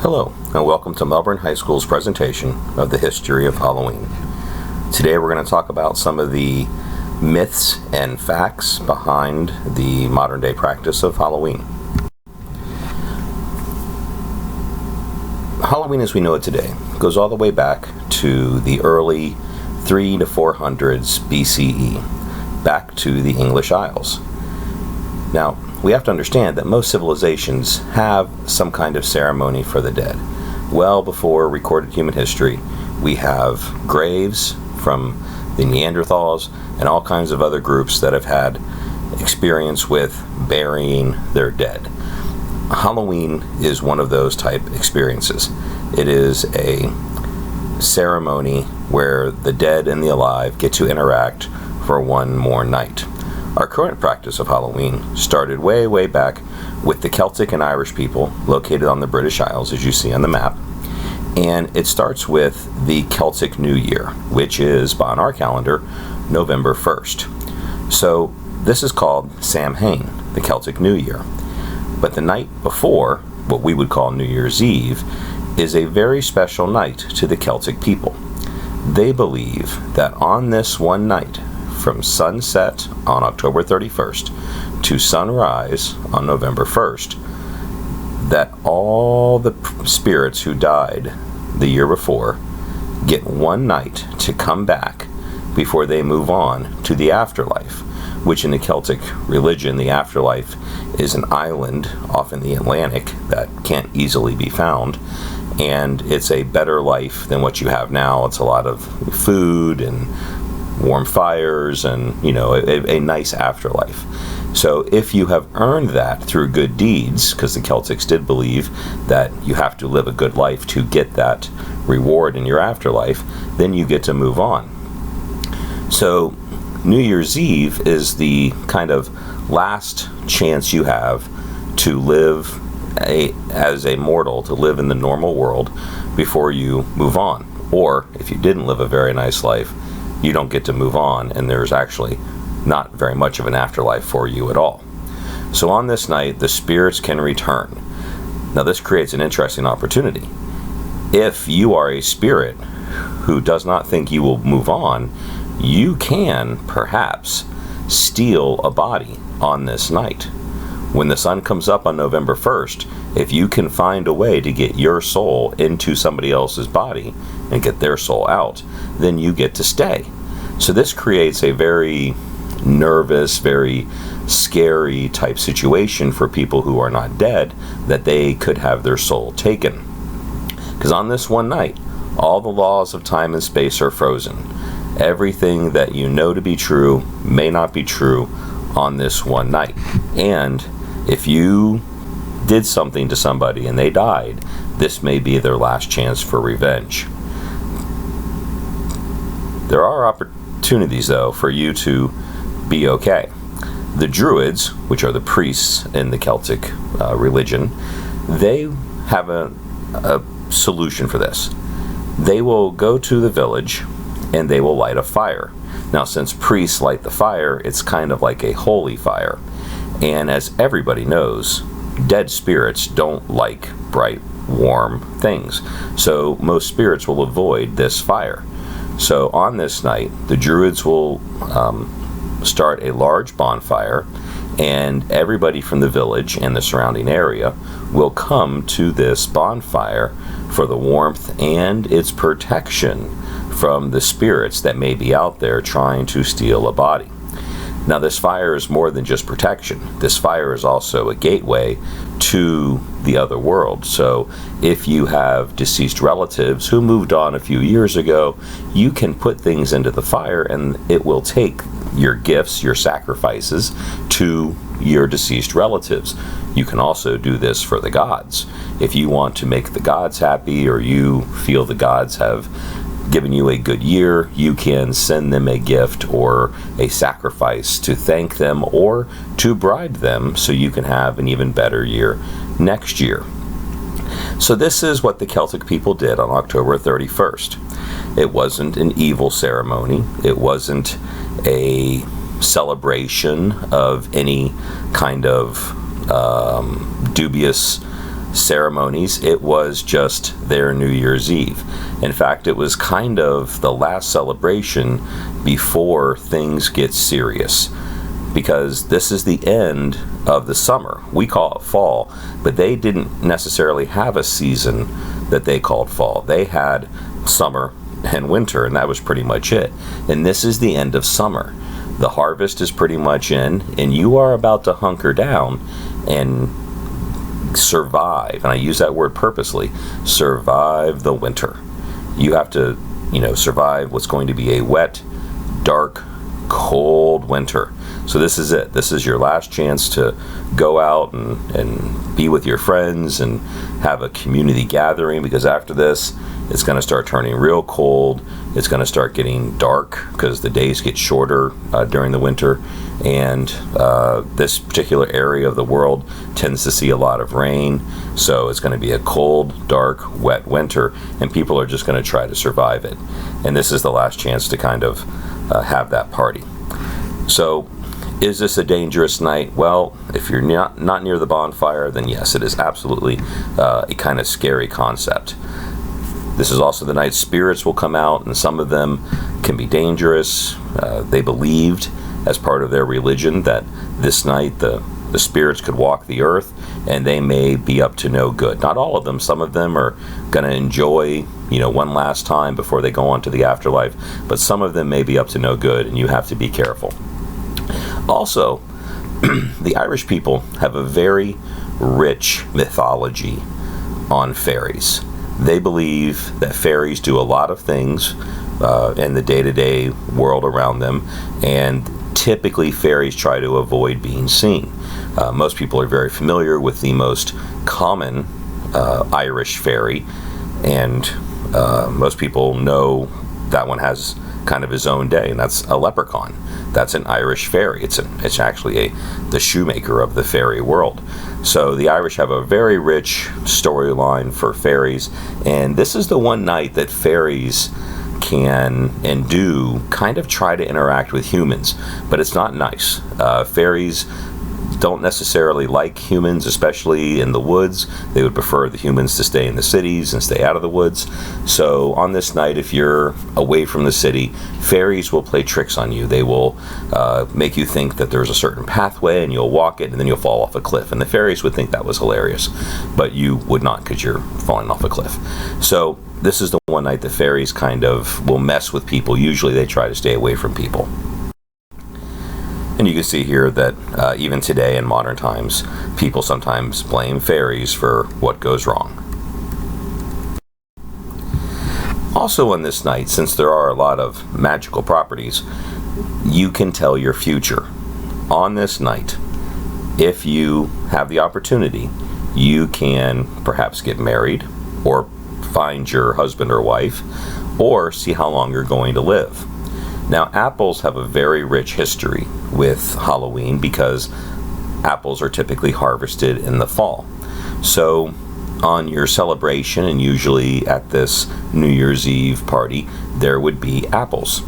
Hello, and welcome to Melbourne High School's presentation of the history of Halloween. Today we're going to talk about some of the myths and facts behind the modern day practice of Halloween. Halloween as we know it today goes all the way back to the early 300 to 400s BCE, back to the English Isles. Now, we have to understand that most civilizations have some kind of ceremony for the dead. Well before recorded human history, we have graves from the Neanderthals and all kinds of other groups that have had experience with burying their dead. Halloween is one of those type experiences. It is a ceremony where the dead and the alive get to interact for one more night. Our current practice of Halloween started way back with the Celtic and Irish people located on the British Isles, as you see on the map. And it starts with the Celtic New Year, which is, on our calendar, November 1st. So this is called Samhain, the Celtic New Year. But the night before, what we would call New Year's Eve, is a very special night to the Celtic people. They believe that on this one night, from sunset on October 31st to sunrise on November 1st, that all the spirits who died the year before get one night to come back before they move on to the afterlife, which in the Celtic religion, the afterlife is an island off in the Atlantic that can't easily be found, and it's a better life than what you have now. It's a lot of food and warm fires and, a nice afterlife. So if you have earned that through good deeds, because the Celtics did believe that you have to live a good life to get that reward in your afterlife, then you get to move on. So New Year's Eve is the kind of last chance you have to live as a mortal, to live in the normal world before you move on. Or if you didn't live a very nice life, you don't get to move on, and there's actually not very much of an afterlife for you at all. So on this night, the spirits can return. Now this creates an interesting opportunity. If you are a spirit who does not think you will move on, you can perhaps steal a body on this night. When the sun comes up on November 1st, if you can find a way to get your soul into somebody else's body and get their soul out, then you get to stay. So this creates a very nervous, very scary type situation for people who are not dead, that they could have their soul taken. Because on this one night, all the laws of time and space are frozen. Everything that you know to be true may not be true on this one night. And if you did something to somebody and they died, this may be their last chance for revenge. There are opportunities, though, for you to be okay. The Druids, which are the priests in the Celtic religion, they have a solution for this. They will go to the village and they will light a fire. Now, since priests light the fire, it's kind of like a holy fire. And as everybody knows, dead spirits don't like bright, warm things. So most spirits will avoid this fire. So on this night, the Druids will start a large bonfire, and everybody from the village and the surrounding area will come to this bonfire for the warmth and its protection from the spirits that may be out there trying to steal a body. Now, this fire is more than just protection. This fire is also a gateway to the other world. So if you have deceased relatives who moved on a few years ago, you can put things into the fire and it will take your gifts, your sacrifices, to your deceased relatives. You can also do this for the gods. If you want to make the gods happy, or you feel the gods have given you a good year, you can send them a gift or a sacrifice to thank them or to bribe them so you can have an even better year next year. So this is what the Celtic people did on October 31st. It wasn't an evil ceremony. It wasn't a celebration of any kind of dubious ceremonies. It was just their New Year's Eve. In fact, it was kind of the last celebration before things get serious, because this is the end of the summer. We call it fall, but they didn't necessarily have a season that they called fall. They had summer and winter, and that was pretty much it. And this is the end of summer. The harvest is pretty much in, and you are about to hunker down and survive. And I use that word purposely. Survive the winter. You have to, survive what's going to be a wet, dark, cold winter. So this is it. This is your last chance to go out and be with your friends and have a community gathering, because after this, it's going to start turning real cold. It's going to start getting dark because the days get shorter during the winter. And this particular area of the world tends to see a lot of rain. So it's going to be a cold, dark, wet winter, and people are just going to try to survive it. And this is the last chance to kind of have that party. So is this a dangerous night? Well, if you're not near the bonfire, then yes, it is absolutely a kind of scary concept. This is also the night spirits will come out, and some of them can be dangerous. They believed, as part of their religion, that this night the spirits could walk the earth, and they may be up to no good. Not all of them. Some of them are going to enjoy, one last time before they go on to the afterlife, but some of them may be up to no good, and you have to be careful. Also, the Irish people have a very rich mythology on fairies. They believe that fairies do a lot of things in the day-to-day world around them, and typically fairies try to avoid being seen. Most people are very familiar with the most common Irish fairy, and most people know that one has kind of his own day, and that's a leprechaun. That's an Irish fairy. It's actually the shoemaker of the fairy world. So the Irish have a very rich storyline for fairies, and this is the one night that fairies can and do kind of try to interact with humans, but it's not nice. Fairies don't necessarily like humans, especially in the woods. They would prefer the humans to stay in the cities and stay out of the woods. So on this night, if you're away from the city, fairies will play tricks on you. They will make you think that there's a certain pathway, and you'll walk it, and then you'll fall off a cliff. And the fairies would think that was hilarious, but you would not, because you're falling off a cliff. So this is the one night the fairies kind of will mess with people. Usually they try to stay away from people. And you can see here that even today in modern times, people sometimes blame fairies for what goes wrong. Also on this night, since there are a lot of magical properties, you can tell your future. On this night, if you have the opportunity, you can perhaps get married, or find your husband or wife, or see how long you're going to live. Now, apples have a very rich history with Halloween, because apples are typically harvested in the fall. So on your celebration, and usually at this New Year's Eve party, there would be apples.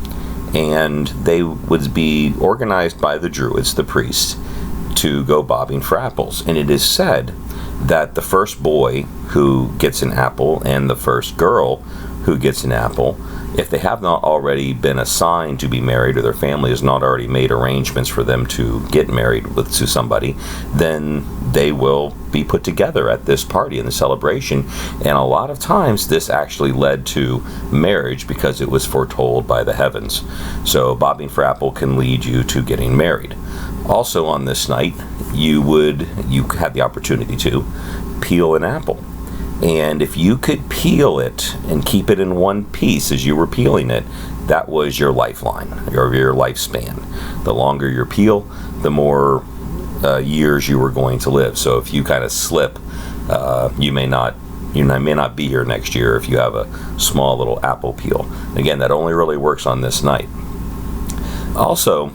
And they would be organized by the druids, the priests, to go bobbing for apples. And it is said that the first boy who gets an apple and the first girl who gets an apple, if they have not already been assigned to be married, or their family has not already made arrangements for them to get married to somebody, then they will be put together at this party and the celebration. And a lot of times this actually led to marriage, because it was foretold by the heavens. So bobbing for apple can lead you to getting married. Also on this night, you had the opportunity to peel an apple. And if you could peel it and keep it in one piece as you were peeling it, that was your lifeline, or your lifespan. The longer your peel, the more years you were going to live. So if you kind of slip, you may not be here next year if you have a small little apple peel. Again, that only really works on this night. Also,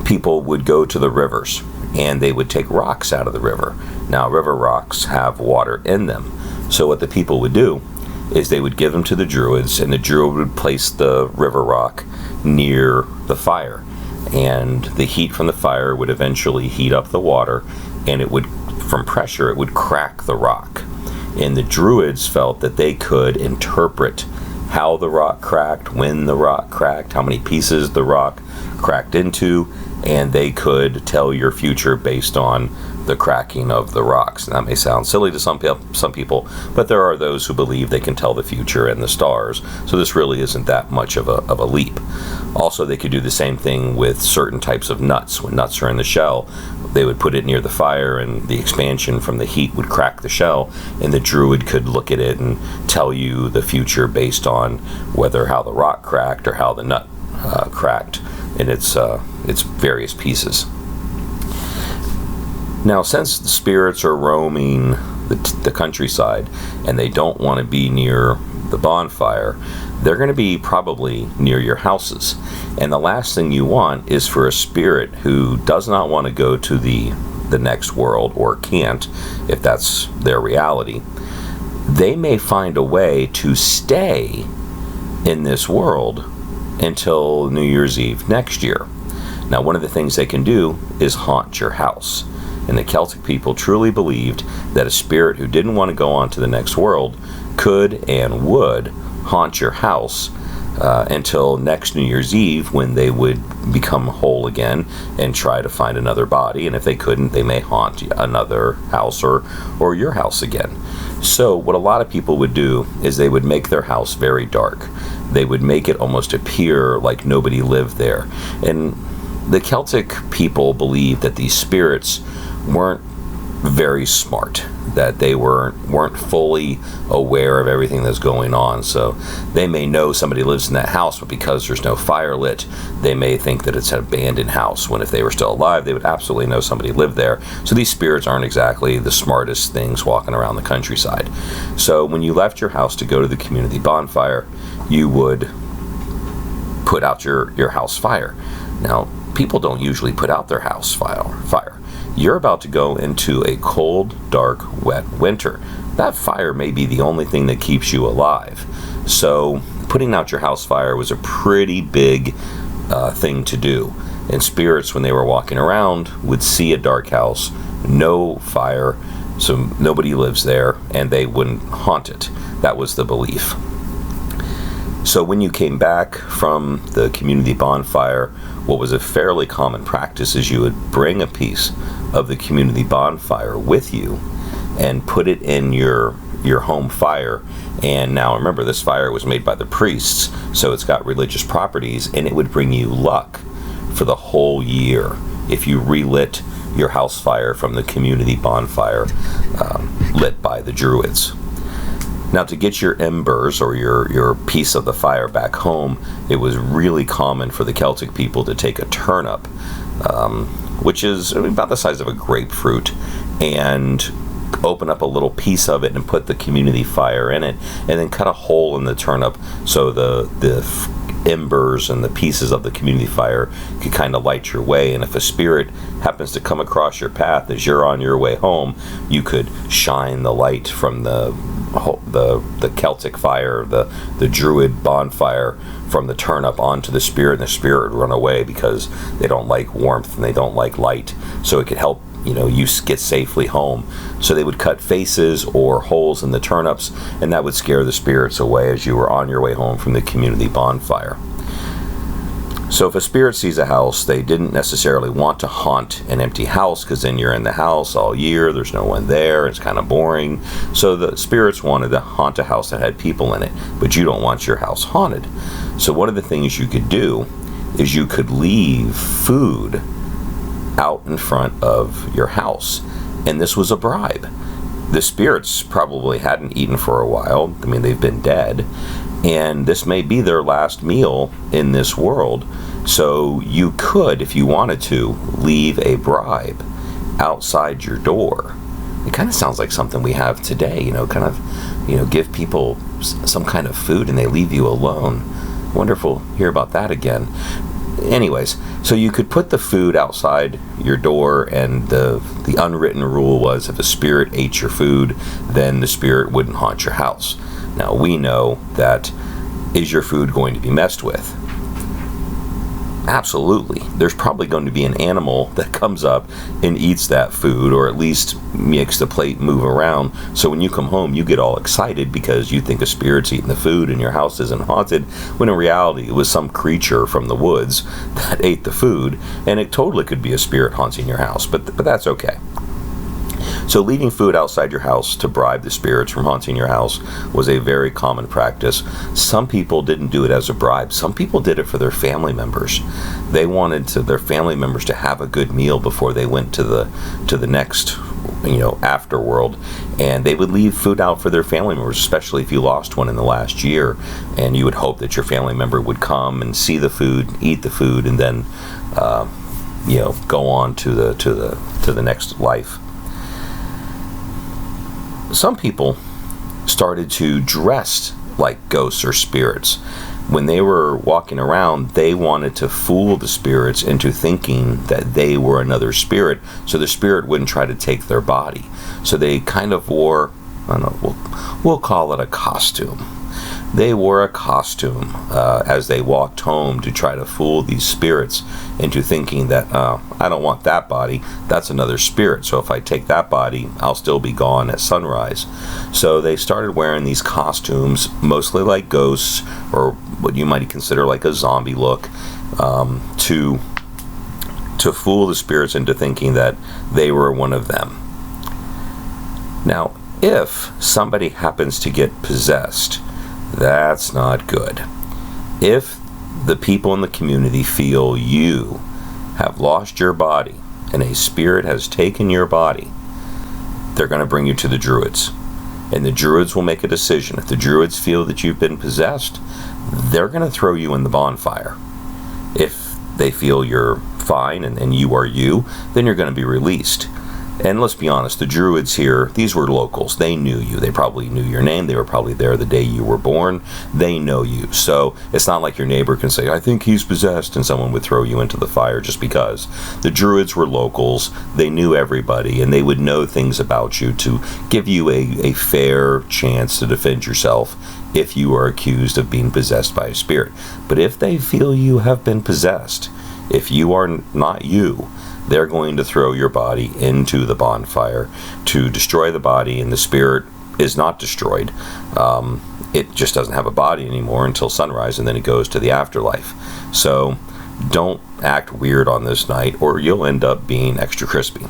people would go to the rivers, and they would take rocks out of the river. Now, river rocks have water in them. So what the people would do is they would give them to the druids, and the druid would place the river rock near the fire. And the heat from the fire would eventually heat up the water, and from pressure, it would crack the rock. And the Druids felt that they could interpret how the rock cracked, when the rock cracked, how many pieces the rock cracked into, and they could tell your future based on the cracking of the rocks. And that may sound silly to some people, but there are those who believe they can tell the future and the stars. So this really isn't that much of a leap. Also, they could do the same thing with certain types of nuts. When nuts are in the shell, they would put it near the fire, and the expansion from the heat would crack the shell, and the Druid could look at it and tell you the future based on whether how the rock cracked or how the nut cracked in its various pieces. Now, since the spirits are roaming the countryside and they don't want to be near the bonfire, they're going to be probably near your houses. And the last thing you want is for a spirit who does not want to go to the next world, or can't, if that's their reality. They may find a way to stay in this world until New Year's Eve next year. Now, one of the things they can do is haunt your house. And the Celtic people truly believed that a spirit who didn't want to go on to the next world could and would haunt your house until next New Year's Eve, when they would become whole again and try to find another body. And if they couldn't, they may haunt another house or your house again. So what a lot of people would do is they would make their house very dark. They would make it almost appear like nobody lived there. And the Celtic people believed that these spirits weren't very smart, that they weren't fully aware of everything that's going on. So they may know somebody lives in that house, but because there's no fire lit, they may think that it's an abandoned house, when if they were still alive, they would absolutely know somebody lived there. So these spirits aren't exactly the smartest things walking around the countryside. So when you left your house to go to the community bonfire, you would put out your house fire. Now, people don't usually put out their house fire. You're about to go into a cold, dark, wet winter. That fire may be the only thing that keeps you alive. So putting out your house fire was a pretty big thing to do. And spirits, when they were walking around, would see a dark house, no fire, so nobody lives there, and they wouldn't haunt it. That was the belief. So when you came back from the community bonfire, what was a fairly common practice is you would bring a piece of the community bonfire with you and put it in your home fire. And now remember, this fire was made by the priests, so it's got religious properties, and it would bring you luck for the whole year if you relit your house fire from the community bonfire lit by the Druids. Now, to get your embers or your piece of the fire back home, it was really common for the Celtic people to take a turnip, which is about the size of a grapefruit, and open up a little piece of it and put the community fire in it, and then cut a hole in the turnip so the embers and the pieces of the community fire could kind of light your way. And if a spirit happens to come across your path as you're on your way home, you could shine the light from the Celtic fire, the Druid bonfire, from the turnip onto the spirit, and the spirit would run away because they don't like warmth and they don't like light. So it could help you get safely home. So they would cut faces or holes in the turnips, and that would scare the spirits away as you were on your way home from the community bonfire. So if a spirit sees a house, they didn't necessarily want to haunt an empty house, because then you're in the house all year, there's no one there, it's kind of boring. So the spirits wanted to haunt a house that had people in it, but you don't want your house haunted. So one of the things you could do is you could leave food out in front of your house, and this was a bribe. The spirits probably hadn't eaten for a while. I mean, they've been dead, and this may be their last meal in this world. So you could, if you wanted to, leave a bribe outside your door. It kind of sounds like something we have today, give people some kind of food and they leave you alone. I wonder if we'll hear about that again. Anyways, so you could put the food outside your door, and the unwritten rule was if a spirit ate your food, then the spirit wouldn't haunt your house. Now, we know that, is your food going to be messed with? absolutely, there's probably going to be an animal that comes up and eats that food, or at least makes the plate move around. So when you come home, you get all excited because you think a spirit's eating the food and your house isn't haunted, when in reality it was some creature from the woods that ate the food, and it totally could be a spirit haunting your house, but that's okay. So leaving food outside your house to bribe the spirits from haunting your house was a very common practice. Some people didn't do it as a bribe. Some people did it for their family members. They wanted their family members to have a good meal before they went to the next, afterworld, and they would leave food out for their family members, especially if you lost one in the last year, and you would hope that your family member would come and see the food, eat the food, and then go on to the next life. Some people started to dress like ghosts or spirits. When they were walking around, they wanted to fool the spirits into thinking that they were another spirit, so the spirit wouldn't try to take their body. So they kind of wore, I don't know, we'll call it a costume. They wore a costume as they walked home to try to fool these spirits into thinking that, I don't want that body, that's another spirit, so if I take that body, I'll still be gone at sunrise. So they started wearing these costumes, mostly like ghosts, or what you might consider like a zombie look, to fool the spirits into thinking that they were one of them. Now, if somebody happens to get possessed, that's not good. If the people in the community feel you have lost your body and a spirit has taken your body, they're going to bring you to the Druids. And the Druids will make a decision. If the Druids feel that you've been possessed, they're going to throw you in the bonfire. If they feel you're fine and you are you, then you're going to be released. And let's be honest, the Druids here, these were locals. They knew you. They probably knew your name. They were probably there the day you were born. They know you. So it's not like your neighbor can say, I think he's possessed, and someone would throw you into the fire just because. The Druids were locals. They knew everybody, and they would know things about you to give you a fair chance to defend yourself if you are accused of being possessed by a spirit. But if they feel you have been possessed, if you are not you, they're going to throw your body into the bonfire to destroy the body, and the spirit is not destroyed. It just doesn't have a body anymore until sunrise, and then it goes to the afterlife. So don't act weird on this night, or you'll end up being extra crispy.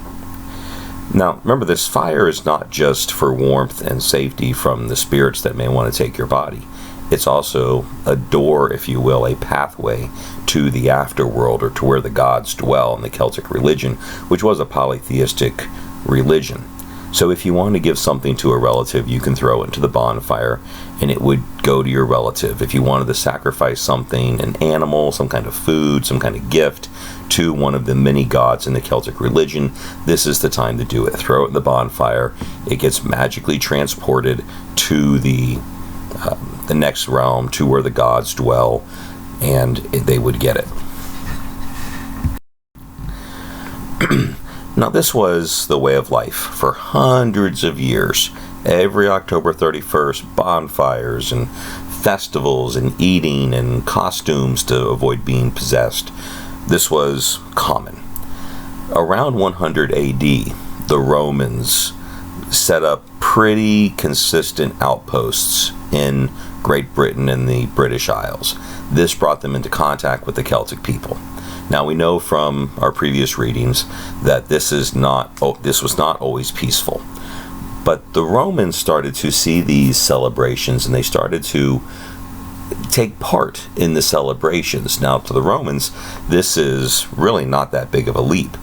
Now, remember, this fire is not just for warmth and safety from the spirits that may want to take your body. It's also a door, if you will, a pathway to the afterworld, or to where the gods dwell in the Celtic religion, which was a polytheistic religion. So if you want to give something to a relative, you can throw it into the bonfire and it would go to your relative. If you wanted to sacrifice something, an animal, some kind of food, some kind of gift, to one of the many gods in the Celtic religion, this is the time to do it. Throw it in the bonfire. It gets magically transported to the next realm, to where the gods dwell, and they would get it. Now, this was the way of life for hundreds of years. Every October 31st, bonfires and festivals and eating and costumes to avoid being possessed. This was common. Around 100 AD, the Romans set up pretty consistent outposts in Great Britain and the British Isles. This brought them into contact with the Celtic people. Now, we know from our previous readings that this was not always peaceful. But the Romans started to see these celebrations, and they started to take part in the celebrations. Now, to the Romans, this is really not that big of a leap.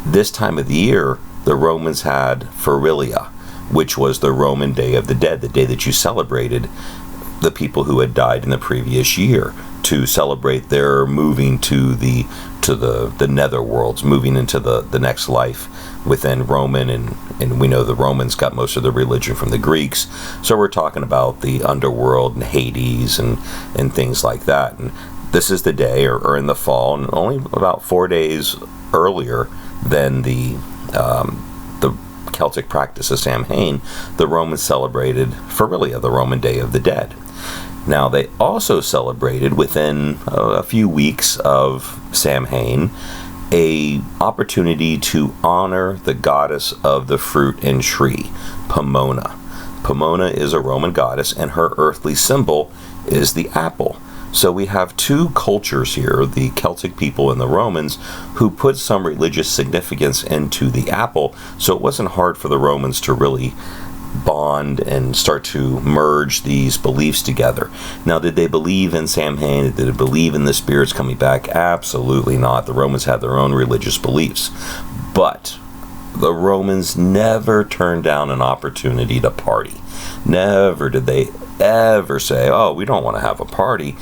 This time of the year, the Romans had Ferilia, which was the Roman Day of the Dead, the day that you celebrated the people who had died in the previous year, to celebrate their moving to the netherworlds, moving into the next life within Roman, and we know the Romans got most of their religion from the Greeks, so we're talking about the underworld and Hades and things like that. And this is the day, or in the fall, and only about 4 days earlier than the Celtic practice of Samhain, the Romans celebrated Ferilia, the Roman Day of the Dead. Now, they also celebrated within a few weeks of Samhain a opportunity to honor the goddess of the fruit and tree, Pomona. Pomona is a Roman goddess, and her earthly symbol is the apple. So we have two cultures here, the Celtic people and the Romans, who put some religious significance into the apple, so it wasn't hard for the Romans to really bond and start to merge these beliefs together. Now, did they believe in Samhain? Did they believe in the spirits coming back? Absolutely not. The Romans had their own religious beliefs. But the Romans never turned down an opportunity to party. Never did they ever say, oh, we don't want to have a party.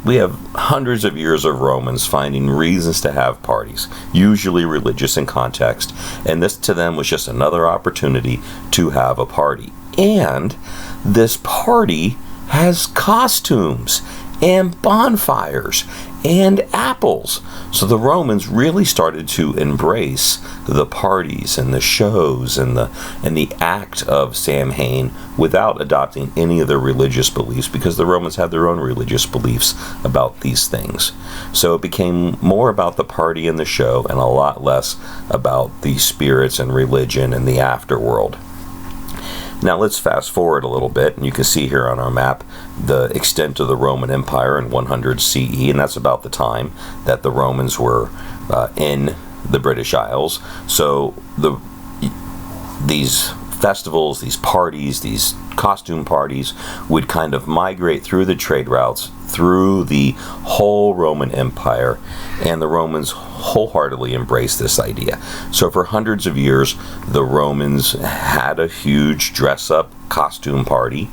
We have hundreds of years of Romans finding reasons to have parties, usually religious in context, and this to them was just another opportunity to have a party. And this party has costumes and bonfires and apples. So the Romans really started to embrace the parties and the shows and the act of Samhain without adopting any of their religious beliefs, because the Romans had their own religious beliefs about these things. So it became more about the party and the show and a lot less about the spirits and religion and the afterworld. Now let's fast forward a little bit, and you can see here on our map the extent of the Roman Empire in 100 CE, and that's about the time that the Romans were in the British Isles. So these festivals, these parties, these costume parties would kind of migrate through the trade routes through the whole Roman Empire, and the Romans wholeheartedly embraced this idea. So for hundreds of years, the Romans had a huge dress-up costume party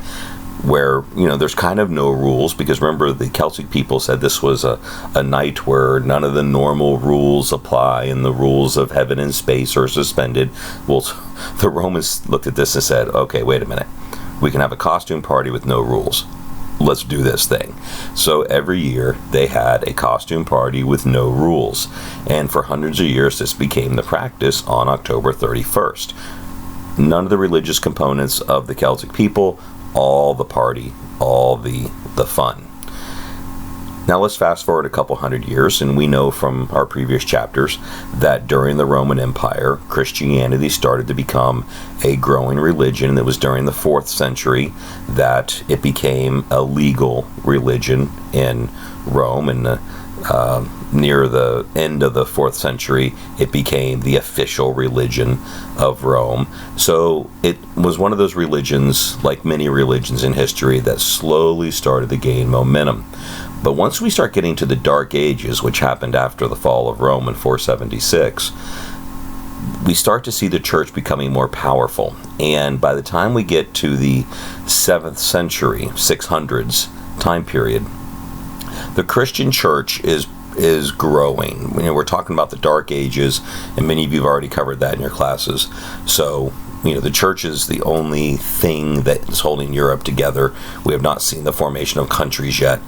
where, there's kind of no rules, because remember, the Celtic people said this was a night where none of the normal rules apply and the rules of heaven and space are suspended. Well, the Romans looked at this and said, okay, wait a minute. We can have a costume party with no rules. Let's do this thing. So every year they had a costume party with no rules. And for hundreds of years, this became the practice on October 31st. None of the religious components of the Celtic people, all the party, all the fun. Now let's fast forward a couple hundred years, and we know from our previous chapters that during the Roman Empire, Christianity started to become a growing religion. It was during the 4th century that it became a legal religion in Rome, and near the end of the 4th century, it became the official religion of Rome. So it was one of those religions, like many religions in history, that slowly started to gain momentum. But once we start getting to the Dark Ages, which happened after the fall of Rome in 476, we start to see the church becoming more powerful. And by the time we get to the 7th century, 600s time period, the Christian church is growing. We're talking about the Dark Ages, and many of you have already covered that in your classes. So, the church is the only thing that is holding Europe together. We have not seen the formation of countries yet.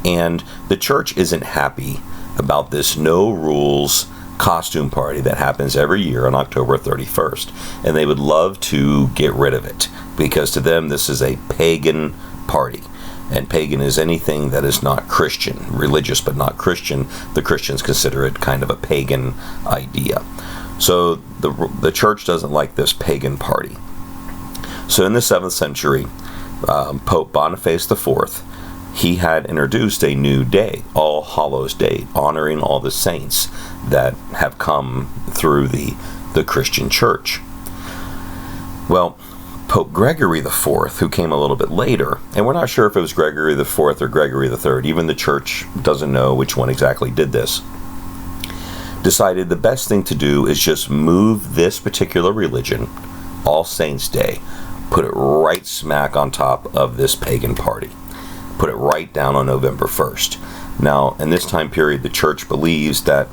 And the church isn't happy about this no rules costume party that happens every year on October 31st. And they would love to get rid of it, because to them this is a pagan party. And pagan is anything that is not Christian, religious but not Christian. The Christians consider it kind of a pagan idea. So the church doesn't like this pagan party. So in the 7th century, Pope Boniface IV, he had introduced a new day, All Hallows Day, honoring all the saints that have come through the Christian church. Well, Pope Gregory IV, who came a little bit later, and we're not sure if it was Gregory IV or Gregory III, even the church doesn't know which one exactly did this, decided the best thing to do is just move this particular religion, All Saints Day, put it right smack on top of this pagan party. Put it right down on November 1st. Now, in this time period, the church believes that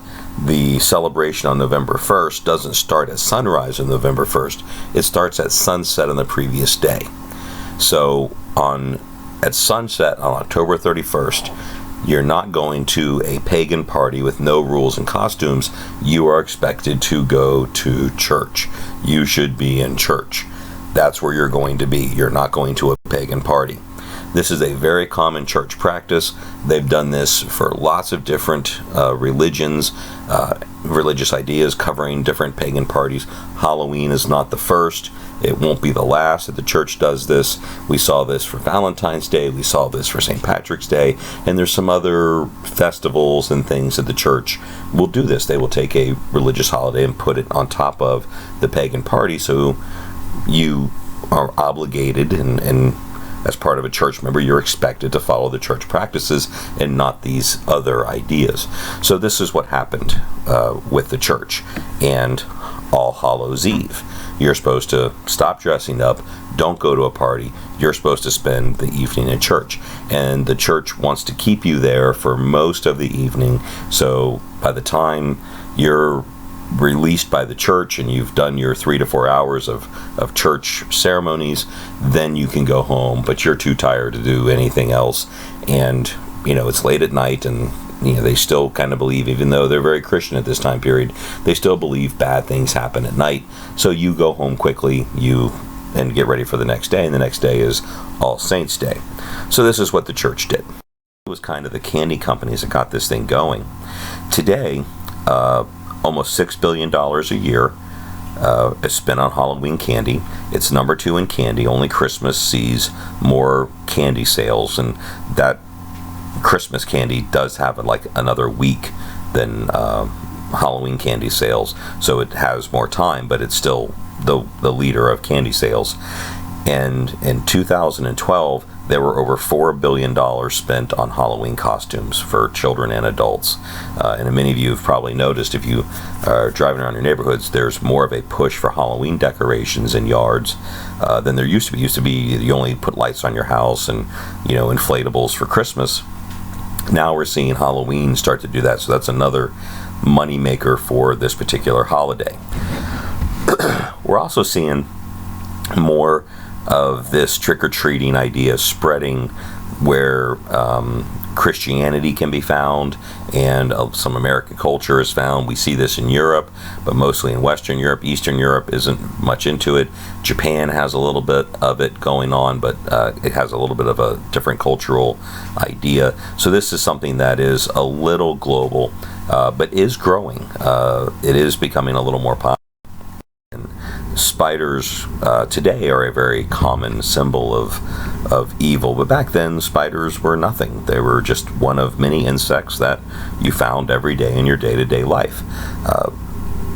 the celebration on November 1st doesn't start at sunrise on November 1st. It starts at sunset on the previous day. So at sunset on October 31st, you're not going to a pagan party with no rules and costumes. You are expected to go to church. You should be in church. That's where you're going to be. You're not going to a pagan party. This is a very common church practice. They've done this for lots of different religions, religious ideas covering different pagan parties. Halloween is not the first. It won't be the last that the church does this. We saw this for Valentine's Day. We saw this for St. Patrick's Day. And there's some other festivals and things that the church will do this. They will take a religious holiday and put it on top of the pagan party. So you are obligated, and as part of a church member, you're expected to follow the church practices and not these other ideas. So this is what happened with the church and All Hallows Eve. You're supposed to stop dressing up, don't go to a party. You're supposed to spend the evening in church. And the church wants to keep you there for most of the evening. So by the time you're released by the church and you've done your 3 to 4 hours of church ceremonies, then you can go home, but you're too tired to do anything else. And it's late at night, and they still kind of believe, even though they're very Christian at this time period, they still believe bad things happen at night. So you go home quickly, and get ready for the next day, and the next day is All Saints Day. So this is what the church did. It was kind of the candy companies that got this thing going. Today, almost $6 billion a year is spent on Halloween candy. It's number 2 in candy. Only Christmas sees more candy sales, and that Christmas candy does have another week than Halloween candy sales, so it has more time, but it's still the leader of candy sales. And in 2012, there were over $4 billion spent on Halloween costumes for children and adults. And many of you have probably noticed, if you are driving around your neighborhoods, there's more of a push for Halloween decorations in yards than there used to be. It used to be you only put lights on your house and inflatables for Christmas. Now we're seeing Halloween start to do that, so that's another money maker for this particular holiday. We're also seeing more of this trick-or-treating idea spreading where Christianity can be found, and some American culture is found. We see this in Europe, but mostly in Western Europe. Eastern Europe isn't much into it. Japan has a little bit of it going on, but it has a little bit of a different cultural idea. So this is something that is a little global, but is growing. It is becoming a little more popular. Spiders today are a very common symbol of evil, but back then spiders were nothing. They were just one of many insects that you found every day in your day-to-day life.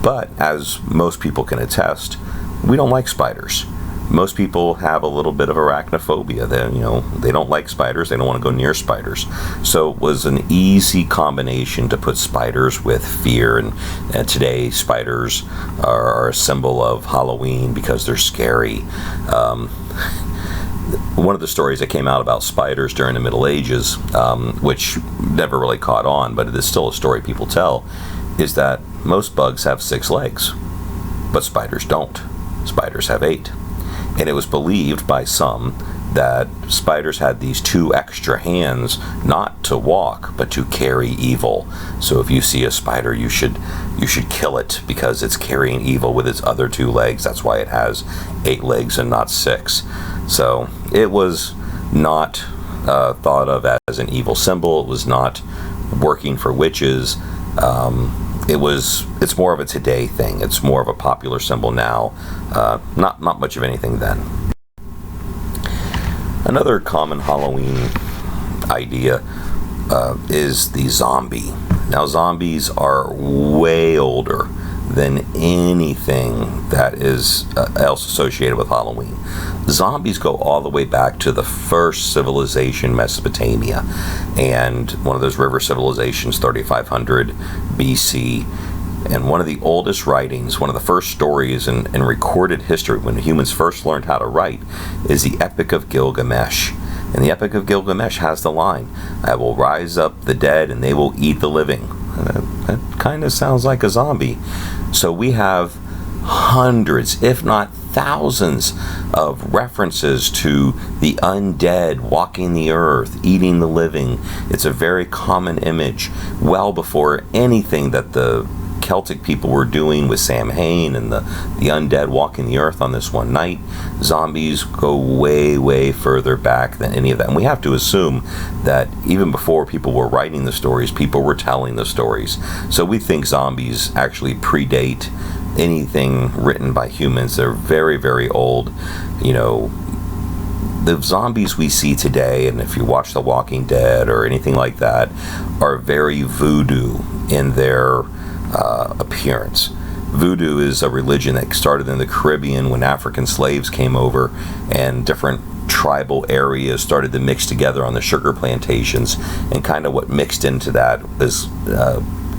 But as most people can attest, we don't like spiders. Most people have a little bit of arachnophobia. They don't like spiders. They don't want to go near spiders. So it was an easy combination to put spiders with fear. And today, spiders are a symbol of Halloween because they're scary. One of the stories that came out about spiders during the Middle Ages, which never really caught on, but it is still a story people tell, is that most bugs have 6 legs, but spiders don't. Spiders have 8. And it was believed by some that spiders had these 2 extra hands, not to walk, but to carry evil. So if you see a spider, you should kill it because it's carrying evil with its other 2 legs. That's why it has 8 legs and not 6. So it was not thought of as an evil symbol. It was not working for witches. It's more of a today thing. It's more of a popular symbol now. Not much of anything then. Another common Halloween idea is the zombie. Now zombies are way older than anything that is else associated with Halloween. Zombies go all the way back to the first civilization, Mesopotamia, and one of those river civilizations, 3500 BC. And one of the oldest writings, one of the first stories in recorded history when humans first learned how to write, is the Epic of Gilgamesh. And the Epic of Gilgamesh has the line, "I will rise up the dead and they will eat the living." That kind of sounds like a zombie. So we have hundreds, if not thousands, of references to the undead walking the earth, eating the living. It's a very common image, well before anything that the Celtic people were doing with Samhain and the undead walking the earth on this one night, zombies go way, way further back than any of that. And we have to assume that even before people were writing the stories, people were telling the stories. So we think zombies actually predate anything written by humans. They're very, very old. You know, the zombies we see today, and if you watch The Walking Dead or anything like that, are very voodoo in their appearance. Voodoo is a religion that started in the Caribbean when African slaves came over and different tribal areas started to mix together on the sugar plantations, and kind of what mixed into that is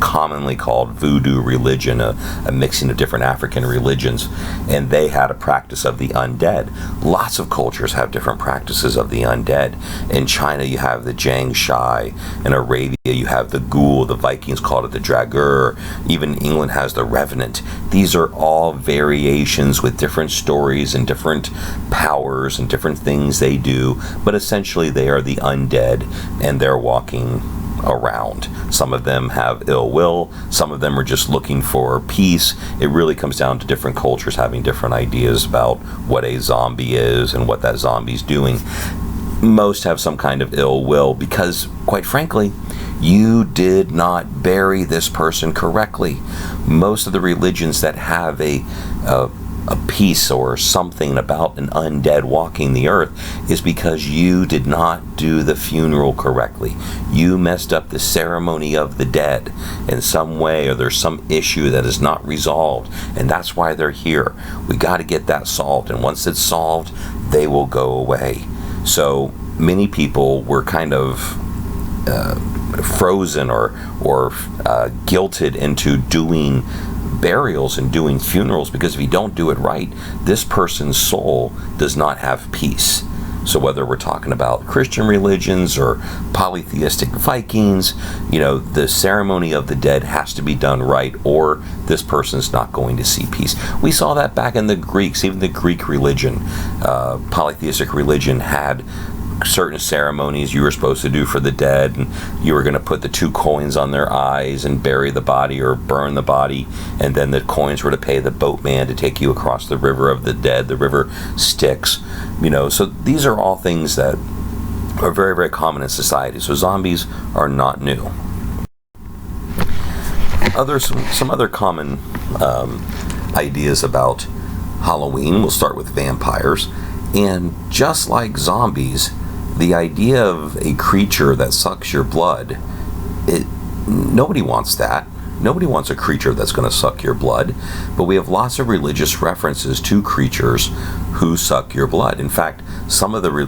commonly called voodoo religion, a mixing of different African religions, and they had a practice of the undead. Lots of cultures have different practices of the undead. In China you have the Jiang Shai, in Arabia you have the ghoul, the Vikings called it the dragur, even England has the revenant. These are all variations with different stories and different powers and different things they do, but essentially they are the undead and they're walking around. Some of them have ill will, some of them are just looking for peace. It really comes down to different cultures having different ideas about what a zombie is and what that zombie's doing. Most have some kind of ill will because, quite frankly, you did not bury this person correctly. Most of the religions that have a piece or something about an undead walking the earth is because you did not do the funeral correctly. You messed up the ceremony of the dead in some way, or there's some issue that is not resolved, and that's why they're here. We got to get that solved, and once it's solved, they will go away. So many people were kind of frozen or guilted into doing burials and doing funerals, because if you don't do it right, this person's soul does not have peace. So whether we're talking about Christian religions or polytheistic Vikings, you know, the ceremony of the dead has to be done right, or this person's not going to see peace. We saw that back in the Greeks. Even the Greek religion, polytheistic religion, had certain ceremonies you were supposed to do for the dead, and you were going to put the 2 coins on their eyes and bury the body or burn the body, and then the coins were to pay the boatman to take you across the river of the dead, the river Styx. You know, so these are all things that are very, very common in society. So zombies are not new. Some other common ideas about Halloween. We'll start with vampires. And just like zombies, the idea of a creature that sucks your blood, nobody wants that. Nobody wants a creature that's going to suck your blood. But we have lots of religious references to creatures who suck your blood. In fact, some of the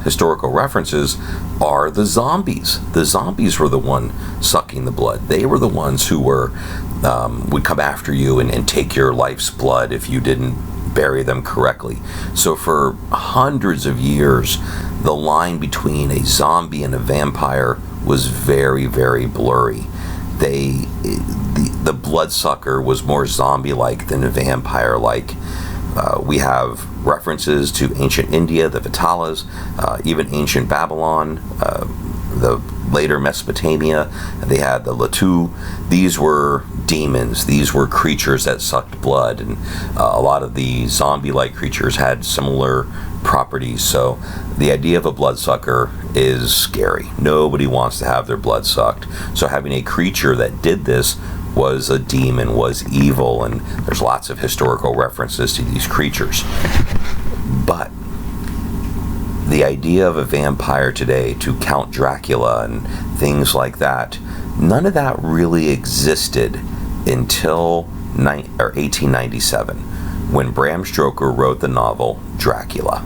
historical references are the zombies. The zombies were the one sucking the blood. They were the ones who would come after you and take your life's blood if you didn't bury them correctly. So for hundreds of years, the line between a zombie and a vampire was very, very blurry. The bloodsucker was more zombie-like than vampire-like. We have references to ancient India, the Vitalas, even ancient Babylon, the later Mesopotamia. They had the Latu. These were demons. These were creatures that sucked blood, and a lot of the zombie-like creatures had similar properties. So the idea of a bloodsucker is scary. Nobody wants to have their blood sucked. So having a creature that did this was a demon, was evil, and there's lots of historical references to these creatures. But the idea of a vampire today, to Count Dracula and things like that, none of that really existed until 1897, when Bram Stoker wrote the novel Dracula.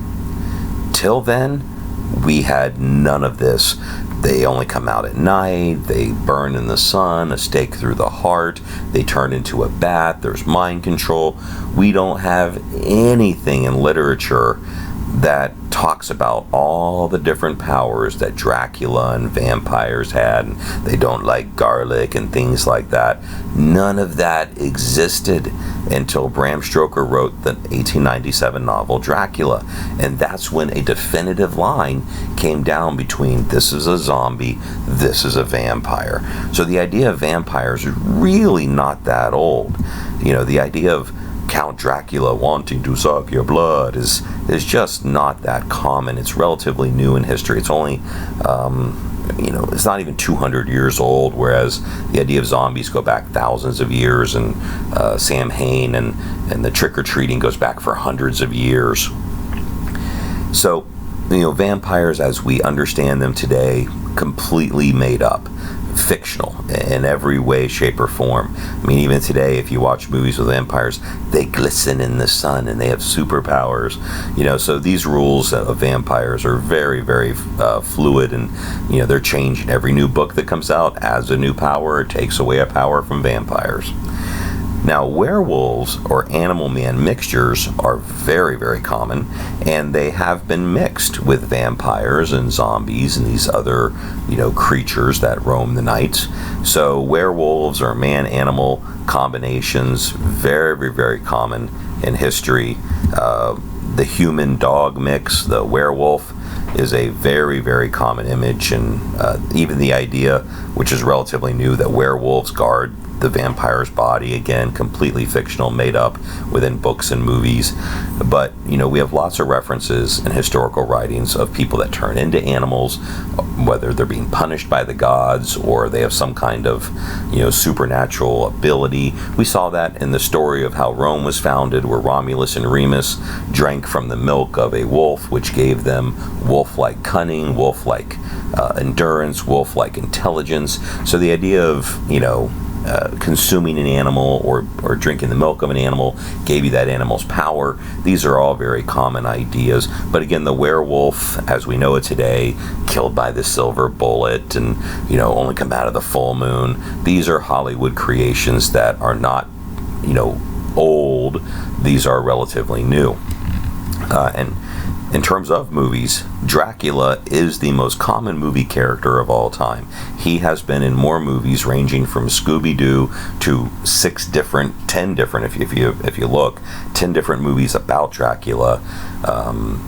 Till then, we had none of this. They only come out at night, they burn in the sun, a stake through the heart, they turn into a bat, there's mind control. We don't have anything in literature that talks about all the different powers that Dracula and vampires had, and they don't like garlic and things like that. None of that existed until Bram Stoker wrote the 1897 novel Dracula, and that's when a definitive line came down between this is a zombie, this is a vampire. So the idea of vampires is really not that old. The idea of Count Dracula wanting to suck your blood is just not that common. It's relatively new in history. It's only, it's not even 200 years old, whereas the idea of zombies go back thousands of years, and Sam Hain and the trick-or-treating goes back for hundreds of years. So, vampires as we understand them today, completely made up. Fictional in every way, shape, or form. I mean, even today, if you watch movies with vampires, they glisten in the sun and they have superpowers. So these rules of vampires are very, very fluid, and they're changing. Every new book that comes out adds a new power, or takes away a power from vampires. Now, werewolves or animal man mixtures are very, very common, and they have been mixed with vampires and zombies and these other, creatures that roam the night. So werewolves or man-animal combinations, very, very, very common in history. The human-dog mix, the werewolf, is a very, very common image, and even the idea, which is relatively new, that werewolves guard the vampire's body, again, completely fictional, made up within books and movies. But, we have lots of references in historical writings of people that turn into animals, whether they're being punished by the gods or they have some kind of, supernatural ability. We saw that in the story of how Rome was founded, where Romulus and Remus drank from the milk of a wolf, which gave them wolf-like cunning, wolf-like endurance, wolf-like intelligence. So the idea of, consuming an animal or drinking the milk of an animal gave you that animal's power. These are all very common ideas. But again, the werewolf, as we know it today, killed by the silver bullet and, only come out of the full moon. These are Hollywood creations that are not, old. These are relatively new. And in terms of movies, Dracula is the most common movie character of all time. He has been in more movies, ranging from Scooby-Doo to 10 different, if you look, 10 different movies about Dracula.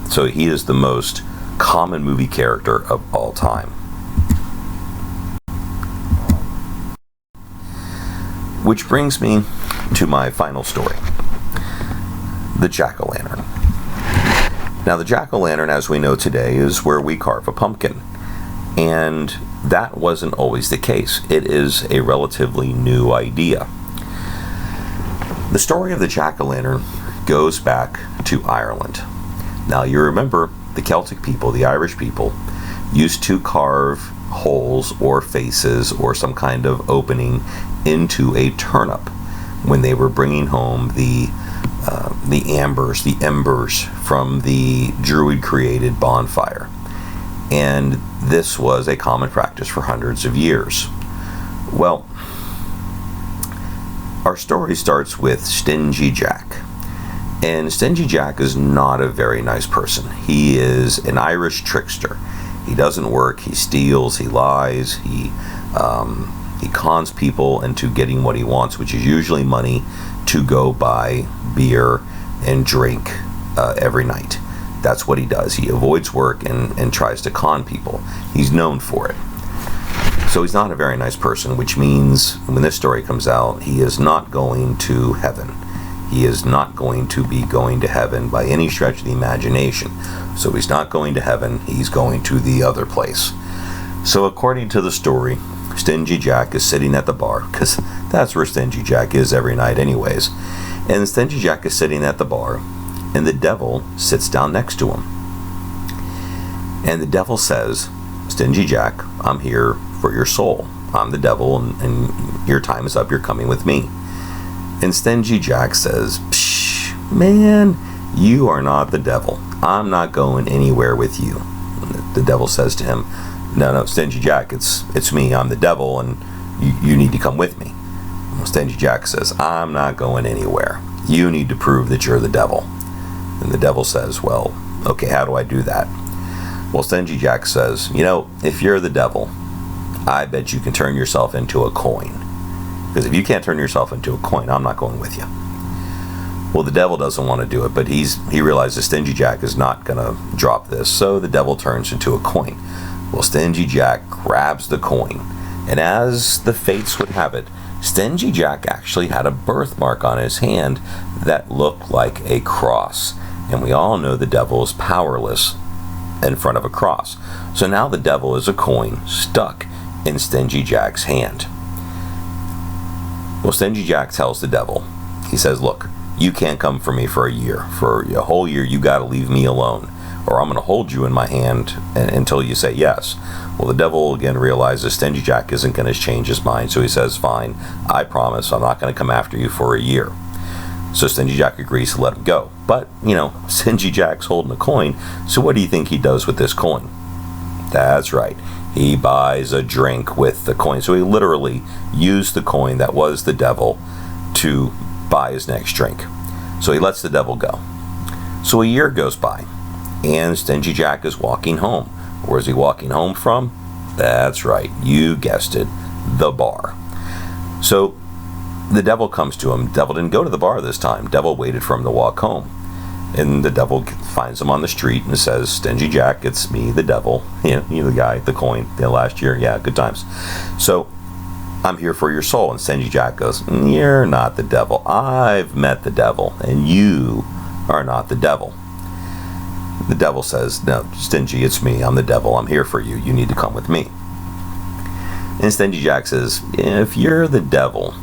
So he is the most common movie character of all time. Which brings me to my final story, the jack-o'-lantern. Now, the jack-o'-lantern, as we know today, is where we carve a pumpkin. And that wasn't always the case. It is a relatively new idea. The story of the jack-o'-lantern goes back to Ireland. Now, you remember the Celtic people, the Irish people, used to carve holes or faces or some kind of opening into a turnip when they were bringing home the embers from the Druid-created bonfire. And this was a common practice for hundreds of years. Well, our story starts with Stingy Jack. And Stingy Jack is not a very nice person. He is an Irish trickster. He doesn't work, he steals, he lies, he cons people into getting what he wants, which is usually money to go buy beer and drink every night. That's what he does. He avoids work and tries to con people. He's known for it. So he's not a very nice person, which means when this story comes out, he is not going to heaven. He is not going to be going to heaven by any stretch of the imagination. So he's not going to heaven, he's going to the other place. So according to the story, Stingy Jack is sitting at the bar, because that's where Stingy Jack is every night anyways. And Stingy Jack is sitting at the bar, and the devil sits down next to him. And the devil says, Stingy Jack, I'm here for your soul. I'm the devil, and your time is up, you're coming with me. And Stingy Jack says, Psh, man, you are not the devil. I'm not going anywhere with you. And the devil says to him, no, Stingy Jack, it's me, I'm the devil, and you need to come with me. Well, Stingy Jack says, I'm not going anywhere. You need to prove that you're the devil. And the devil says, well, okay, how do I do that? Well, Stingy Jack says, if you're the devil, I bet you can turn yourself into a coin. Because if you can't turn yourself into a coin, I'm not going with you. Well, the devil doesn't want to do it, but he realizes Stingy Jack is not going to drop this, so the devil turns into a coin. Well, Stingy Jack grabs the coin, and as the fates would have it, Stingy Jack actually had a birthmark on his hand that looked like a cross. And we all know the devil is powerless in front of a cross. So now the devil is a coin stuck in Stingy Jack's hand. Well, Stingy Jack tells the devil, he says, look, you can't come for me for a year. For a whole year, you got to leave me alone, or I'm going to hold you in my hand until you say yes. Well, the devil again realizes Stingy Jack isn't going to change his mind, so he says, fine, I promise I'm not going to come after you for a year. So Stingy Jack agrees to let him go. But, Stingy Jack's holding a coin, so what do you think he does with this coin? That's right. He buys a drink with the coin. So he literally used the coin that was the devil to buy his next drink. So he lets the devil go. So a year goes by, and Stingy Jack is walking home. Where's he walking home from? That's right, you guessed it, the bar. So the devil comes to him. Devil didn't go to the bar this time. Devil waited for him to walk home. And the devil finds him on the street and says, Stingy Jack, it's me, the devil. You the guy, the coin, last year. Yeah, good times. So I'm here for your soul. And Stingy Jack goes, you're not the devil. I've met the devil, and you are not the devil. The devil says, no, Stingy, it's me. I'm the devil. I'm here for you. You need to come with me. And Stingy Jack says, if you're the devil,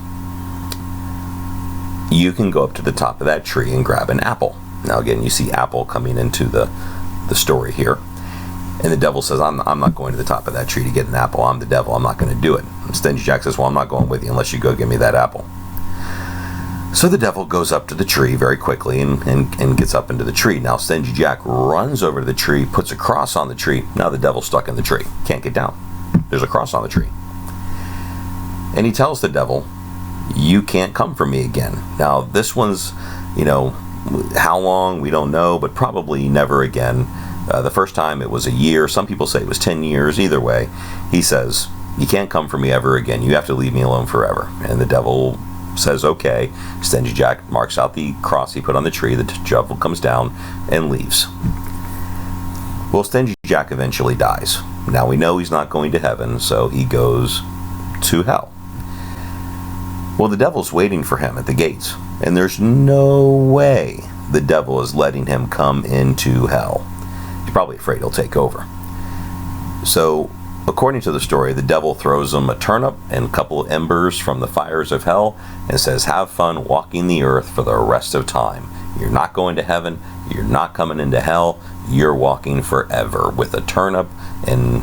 you can go up to the top of that tree and grab an apple. Now again, you see apple coming into the story here. And the devil says, I'm not going to the top of that tree to get an apple. I'm the devil. I'm not going to do it. And Stingy Jack says, well, I'm not going with you unless you go give me that apple. So the devil goes up to the tree very quickly and gets up into the tree. Now Stingy Jack runs over to the tree, puts a cross on the tree. Now the devil's stuck in the tree. Can't get down. There's a cross on the tree. And he tells the devil, you can't come for me again. Now this one's, how long, we don't know, but probably never again. The first time it was a year. Some people say it was 10 years. Either way, he says, you can't come for me ever again. You have to leave me alone forever. And the devil says, okay. Stingy Jack marks out the cross he put on the tree. The devil comes down and leaves. Well, Stingy Jack eventually dies. Now we know he's not going to heaven, so he goes to hell. Well, the devil's waiting for him at the gates, and there's no way the devil is letting him come into hell. He's probably afraid he'll take over. So, according to the story, the devil throws him a turnip and a couple of embers from the fires of hell and says, have fun walking the earth for the rest of time. You're not going to heaven. You're not coming into hell. You're walking forever with a turnip and,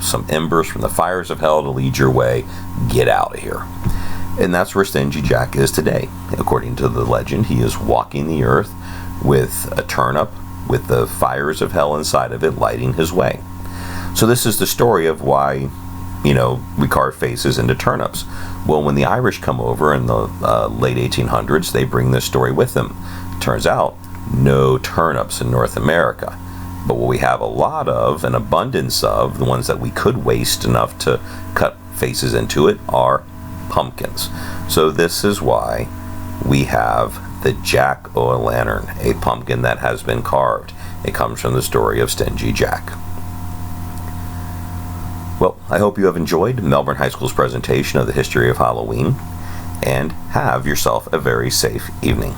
some embers from the fires of hell to lead your way. Get out of here. And that's where Stingy Jack is today. According to the legend, he is walking the earth with a turnip with the fires of hell inside of it lighting his way. So this is the story of why, we carve faces into turnips. Well, when the Irish come over in the late 1800s, they bring this story with them. Turns out, no turnips in North America. But what we have a lot of, an abundance of, the ones that we could waste enough to cut faces into it, are pumpkins. So this is why we have the jack-o'-lantern, a pumpkin that has been carved. It comes from the story of Stingy Jack. Well, I hope you have enjoyed Melbourne High School's presentation of the history of Halloween, and have yourself a very safe evening.